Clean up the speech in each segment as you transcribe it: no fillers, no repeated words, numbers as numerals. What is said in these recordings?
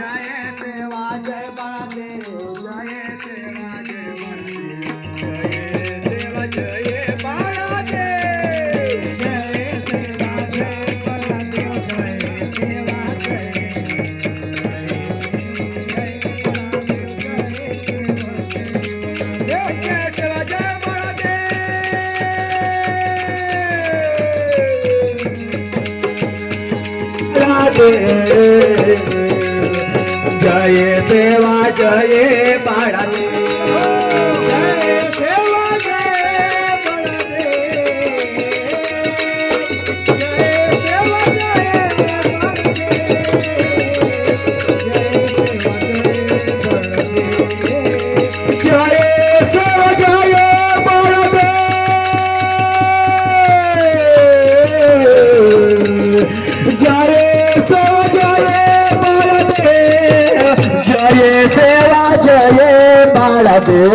सेवा जय बळदेव जय सेवा जय बळदेव जय सेवा जय देवा जय बळदेव जय देवा जय जय बळदेव जय सेवा जय बळदेव जय सेवा जय बळदेव जय सेवा जय बळदेव जय सेवा जय सेवा जय बळदेव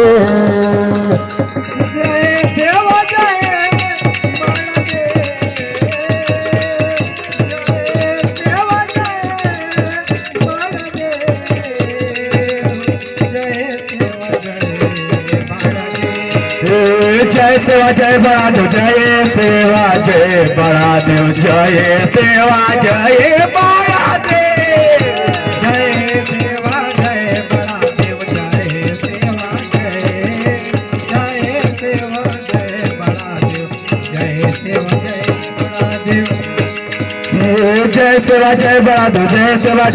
जय सेवा जय बळदेव जय सेवा जय बळदेव जय सेवा जय बळदेव जय सेवा जय बळदेव जय सेवा जय बळदेव जय सेवा जय बळदेव जय सेवा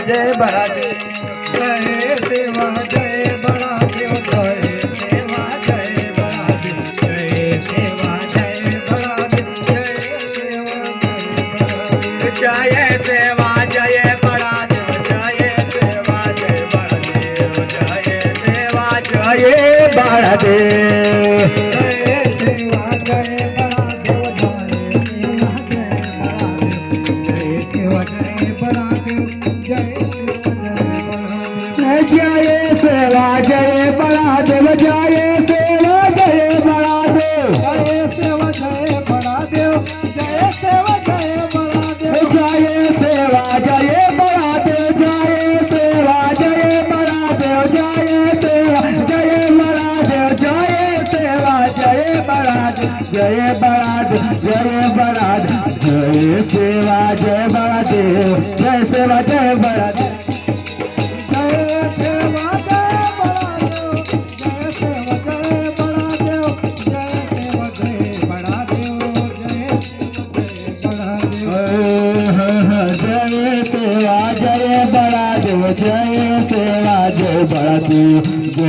जय बळदेव जय सेवा जय बळदेव जय सेवा जय बळदेव जय सेवा जय बळदेव जय सेवा जय बळदेव जय सेवा जय बळदेव जय सेवा जय बळदेव जय बळदेव जय बळदेव जय सेवा जय बळदेव जय सेवा जय बळदेव जय सेवा जय बळदेव जय सेवा जय बळदेव जय सेवा जय बळदेव जय सेवा जय बळदेव जय सेवा जय बळदेव जय सेवा जय बळदेव जय सेवा जय बळदेव जय सेवा जय सेवा जय बळदेव जय सेवा जय जय सेवा जय बळदेव जय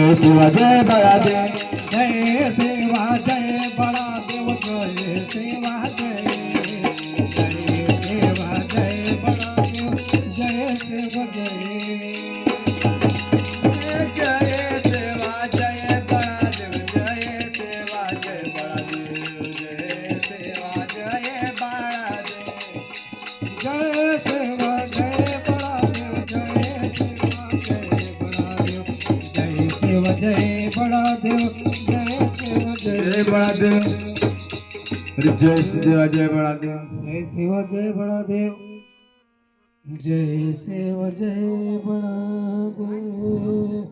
सेवा जय बळदेव जय सेवा जय बळदेव जय सेवा जय बळदेव जय सेवा जय बळदेव जय सेवा जय बळदेव जय सेवा जय बळदेव जय सेवा जय बळदेव जय सेवा जय बळदेव जय सेवा जय बळदेव